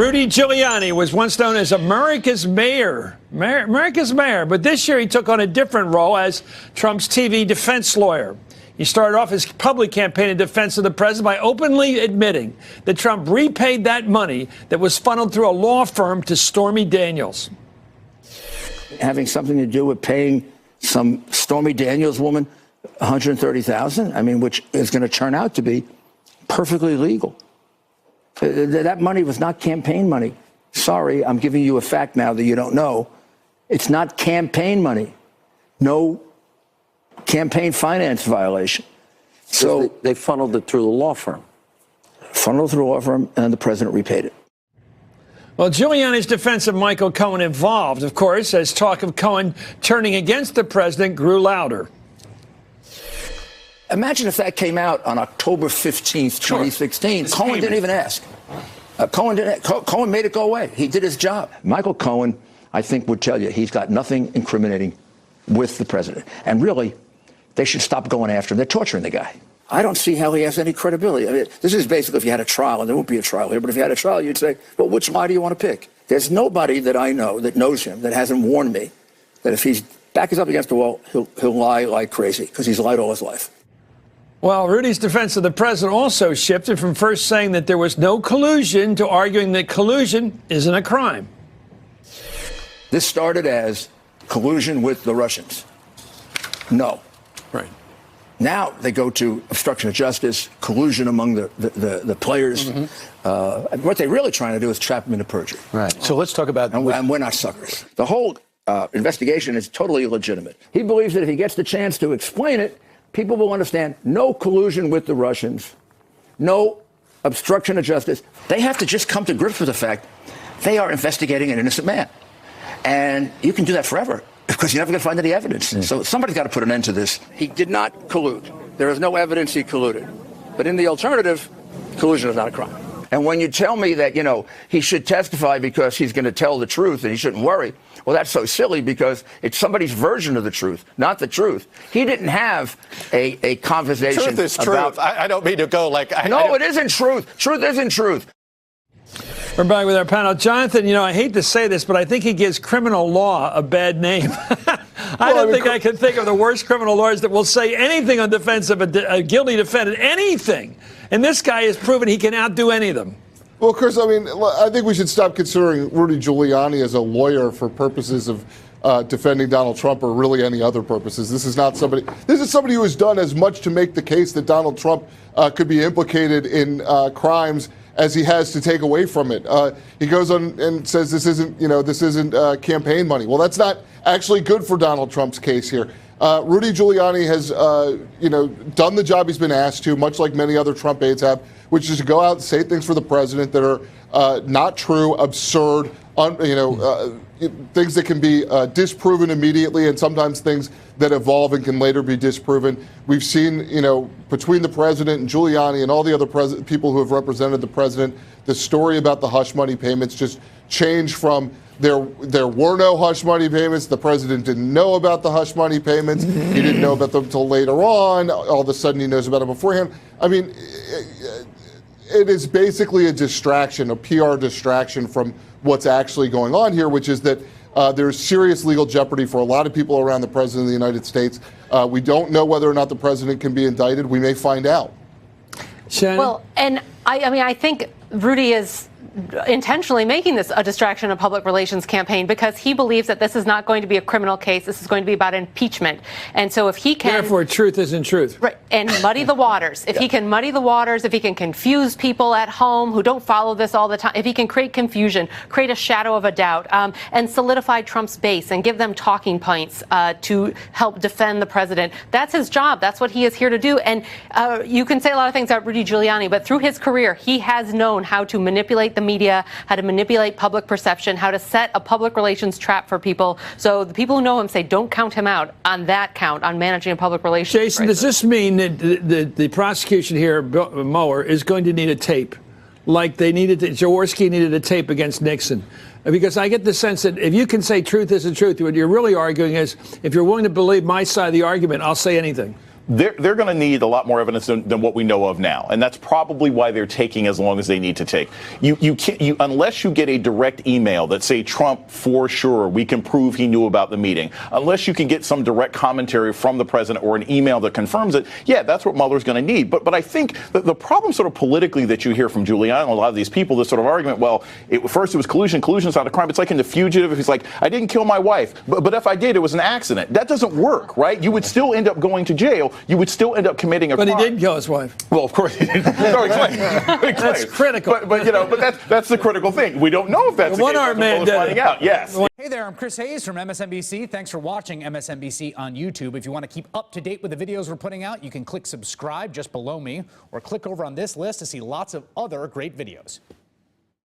Rudy Giuliani was once known as America's mayor. America's mayor. But this year he took on a different role as Trump's TV defense lawyer. He started off his public campaign in defense of the president by openly admitting that Trump repaid that money that was funneled through a law firm to Stormy Daniels. Having something to do with paying some Stormy Daniels woman $130,000, I mean, which is going to turn out to be perfectly legal. That money was not campaign money. Sorry, I'm giving you a fact now that you don't know. It's not campaign money. No campaign finance violation. So they funneled it through the law firm. Funneled through a law firm, and the president repaid it. Well, Giuliani's defense of Michael Cohen evolved, of course, as talk of Cohen turning against the president grew louder. Imagine if that came out on October 15th, 2016. Sure. Cohen didn't even ask. Cohen made it go away. He did his job. Michael Cohen, I think, would tell you he's got nothing incriminating with the president. And really, they should stop going after him. They're torturing the guy. I don't see how he has any credibility. I mean, this is basically if you had a trial, and there won't be a trial here, but if you had a trial, you'd say, well, which lie do you want to pick? There's nobody that I know that knows him that hasn't warned me that if he's back us up against the wall, he'll lie like crazy, because he's lied all his life. Well, Rudy's defense of the president also shifted from first saying that there was no collusion to arguing that collusion isn't a crime. This started as collusion with the Russians. No. Right. Now they go to obstruction of justice, collusion among the players. Mm-hmm. What they're really trying to do is trap him into perjury. Right. So let's talk about... And we're not suckers. The whole investigation is totally illegitimate. He believes that if he gets the chance to explain it, people will understand no collusion with the Russians, no obstruction of justice. They have to just come to grips with the fact they are investigating an innocent man. And you can do that forever because you're never going to find any evidence. Mm. So somebody's got to put an end to this. He did not collude. There is no evidence he colluded. But in the alternative, collusion is not a crime. And when you tell me that, he should testify because he's going to tell the truth and he shouldn't worry, well, that's so silly because it's somebody's version of the truth, not the truth. He didn't have a conversation. Truth is truth. I don't mean to go like... No, it isn't truth. Truth isn't truth. We're back with our panel. Jonathan, I hate to say this, but I think he gives criminal law a bad name. I don't think I can think of the worst criminal lawyers that will say anything on defense of a guilty defendant, anything. And this guy has proven he can outdo any of them. Well, Chris, I think we should stop considering Rudy Giuliani as a lawyer for purposes of defending Donald Trump or really any other purposes. This is somebody who has done as much to make the case that Donald Trump could be implicated in crimes as he has to take away from it. He goes on and says this isn't campaign money. Well, that's not actually good for Donald Trump's case here. Rudy Giuliani has, done the job he's been asked to, much like many other Trump aides have, which is to go out and say things for the president that are not true, absurd, things that can be disproven immediately, and sometimes things that evolve and can later be disproven. We've seen, between the president and Giuliani and all the other people who have represented the president, the story about the hush money payments just changed from there were no hush money payments. The president didn't know about the hush money payments. He didn't know about them until later on. All of a sudden, he knows about them beforehand. I mean, it is basically a distraction, a PR distraction from what's actually going on here, which is that there's serious legal jeopardy for a lot of people around the president of the United States. We don't know whether or not the president can be indicted. We may find out. Shannon? Well, and I think Rudy is intentionally making this a distraction, a public relations campaign, because he believes that this is not going to be a criminal case. This is going to be about impeachment. And so if he can... Therefore, truth isn't truth. Right, and muddy the waters. If he can muddy the waters, if he can confuse people at home who don't follow this all the time, if he can create confusion, create a shadow of a doubt, and solidify Trump's base and give them talking points to help defend the president, that's his job. That's what he is here to do. And you can say a lot of things about Rudy Giuliani, but through his career, he has known how to manipulate the media, how to manipulate public perception, how to set a public relations trap for people. So the people who know him say don't count him out on that count, on managing a public relations Jason, crisis. does this mean that the prosecution here, Mueller, is going to need a tape? Like Jaworski needed a tape against Nixon? Because I get the sense that if you can say truth isn't truth, what you're really arguing is if you're willing to believe my side of the argument, I'll say anything. they're going to need a lot more evidence than what we know of now, and that's probably why they're taking as long as they need to take. You can't, unless you get a direct email that say Trump for sure, we can prove he knew about the meeting. Unless you can get some direct commentary from the president or an email that confirms it, yeah, that's what Mueller's going to need. But I think that the problem sort of politically that you hear from Giuliani and a lot of these people, this sort of argument, well, first it was collusion. Collusion's not a crime. It's like in The Fugitive. If he's like, I didn't kill my wife, but if I did, it was an accident. That doesn't work, right? You would still end up going to jail. You would still end up committing a crime. But he didn't kill his wife. Well, of course he didn't. No, he claimed. That's critical. But that's the critical thing. We don't know if that's the case. One-armed man did finding out. Yes. Hey there, I'm Chris Hayes from MSNBC. Thanks for watching MSNBC on YouTube. If you want to keep up to date with the videos we're putting out, you can click subscribe just below me or click over on this list to see lots of other great videos.